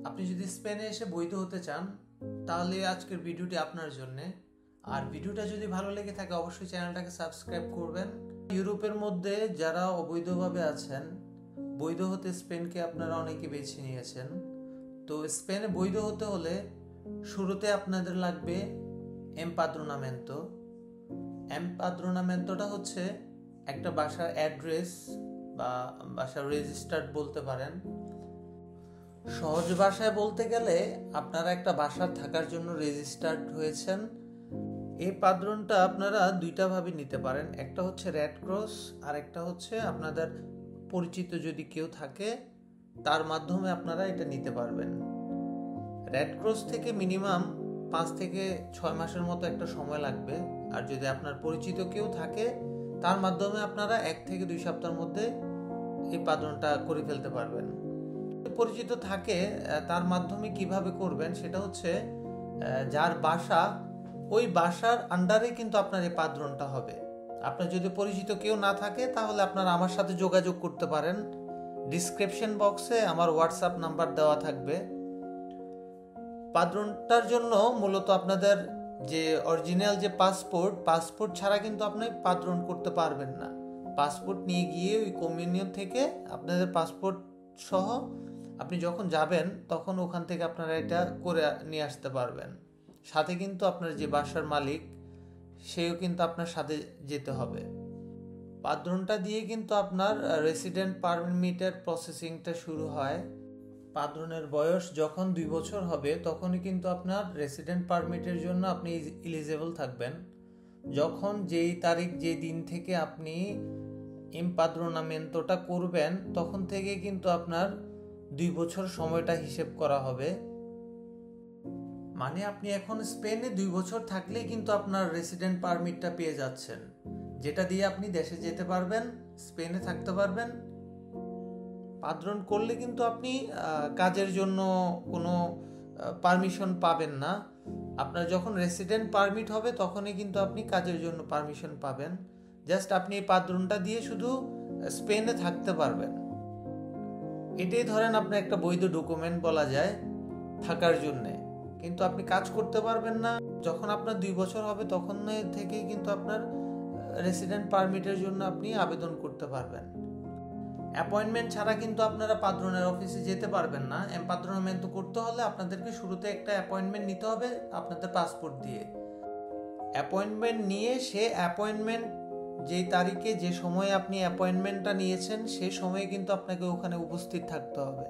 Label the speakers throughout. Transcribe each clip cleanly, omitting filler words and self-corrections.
Speaker 1: আপনি যদি স্পেনে এসে বৈধ হতে চান তাহলে আজকের ভিডিওটি আপনার জন্য। আর ভিডিওটা যদি ভালো লেগে থাকে অবশ্যই চ্যানেলটাকে সাবস্ক্রাইব করবেন। ইউরোপের মধ্যে যারা অবৈধভাবে আছেন, বৈধ হতে স্পেনকে আপনারা অনেকে বেছে নিয়েছেন। তো স্পেনে বৈধ হতে হলে শুরুতে আপনাদের লাগবে এমপাদ্রোনামেন্তো। এমপাদ্রোনামেন্টোটা হচ্ছে একটা বাসার অ্যাড্রেস বা বাসার রেজিস্টার্ড বলতে পারেন। সহজ ভাষায় বলতে গেলে আপনারা একটা বাসার থাকার জন্য রেজিস্টার্ড হয়েছেন। এই পাদ্রনটা আপনারা দুইটা ভাবে নিতে পারেন, একটা হচ্ছে রেড ক্রস আর একটা হচ্ছে আপনাদের পরিচিত যদি কেউ থাকে তার মাধ্যমে আপনারা এটা নিতে পারবেন। রেড ক্রস থেকে মিনিমাম 5 থেকে 6 মাসের মতো একটা সময় লাগবে। আর যদি আপনার পরিচিত কেউ থাকে তার মাধ্যমে আপনারা 1 থেকে 2 সপ্তাহের মধ্যে এই পাদ্রনটা করে ফেলতে পারবেন। পরিচিত থাকে তার মাধ্যমে কিভাবে করবেন সেটা হচ্ছে যার বাসা ওই বাসার আন্ডারে কিন্তু আপনার এই পাদ্রনটা হবে। আপনার যদি পরিচিত কেউ না থাকে তাহলে আপনারা আমার সাথে যোগাযোগ করতে পারেন। ডিসক্রিপশন বক্সে আমার হোয়াটসঅ্যাপ নাম্বার দেওয়া থাকবে। পাদ্রনটার জন্য মূলত আপনাদের যে অরিজিনাল যে পাসপোর্ট ছাড়া কিন্তু আপনি পাদ্রন করতে পারবেন না। পাসপোর্ট নিয়ে গিয়ে ওই কমিউনিয়ন থেকে আপনাদের পাসপোর্ট সহ আপনি যখন যাবেন তখন ওখান থেকে আপনারা এটা করে নিয়ে আসতে পারবেন। সাথে কিন্তু আপনার যে বাসার মালিক সেও কিন্তু আপনার সাথে যেতে হবে। পাদ্রনটা দিয়ে কিন্তু আপনার রেসিডেন্ট পারমিটের প্রসেসিংটা শুরু হয়। পাদ্রনের বয়স যখন 2 বছর হবে তখনই কিন্তু আপনার রেসিডেন্ট পারমিটের জন্য আপনি এলিজিবল থাকবেন। যখন যেই তারিখ যে দিন থেকে আপনি এমপাদ্রোনামেন্টোটা করবেন তখন থেকে কিন্তু আপনার 2 বছর সময়টা হিসেব করা হবে। মানে আপনি এখন স্পেনে 2 বছর থাকলে কিন্তু আপনার রেসিডেন্ট পারমিটটা পেয়ে যাচ্ছেন, যেটা দিয়ে আপনি দেশে যেতে পারবেন, স্পেনে থাকতে পারবেন। পাদ্রন করলে কিন্তু আপনি কাজের জন্য কোনো পারমিশন পাবেন না। আপনার যখন রেসিডেন্ট পারমিট হবে তখনই কিন্তু আপনি কাজের জন্য পারমিশন পাবেন। জাস্ট আপনি এই পাদ্রনটা দিয়ে শুধু স্পেনে থাকতে পারবেন। এটাই ধরেন আপনার একটা বৈধ ডকুমেন্ট বলা যায় থাকার জন্যে, কিন্তু আপনি কাজ করতে পারবেন না। যখন আপনার 2 বছর হবে তখন থেকেই কিন্তু আপনার রেসিডেন্ট পারমিটের জন্য আপনি আবেদন করতে পারবেন। অ্যাপয়েন্টমেন্ট ছাড়া কিন্তু আপনারা পাদ্রনের অফিসে যেতে পারবেন না। এমপাদ্রোনামেন্টো করতে হলে আপনাদেরকে শুরুতে একটা অ্যাপয়েন্টমেন্ট নিতে হবে আপনাদের পাসপোর্ট দিয়ে। অ্যাপয়েন্টমেন্ট নিয়ে সে অ্যাপয়েন্টমেন্ট যেই তারিখে যে সময়ে আপনি অ্যাপয়েন্টমেন্টটা নিয়েছেন সেই সময়ে কিন্তু আপনাকে ওখানে উপস্থিত থাকতে হবে।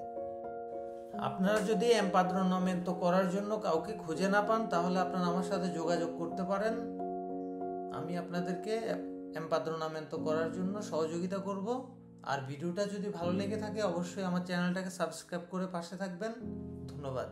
Speaker 1: আপনারা যদি এমপাদ্রোনামেন্টো করার জন্য কাউকে খুঁজে না পান তাহলে আপনারা আমার সাথে যোগাযোগ করতে পারেন। আমি আপনাদেরকে এমপাদ্রোনামেন্টো করার জন্য সহযোগিতা করব। আর ভিডিওটা যদি ভালো লেগে থাকে অবশ্যই আমার চ্যানেলটাকে সাবস্ক্রাইব করে পাশে থাকবেন। ধন্যবাদ।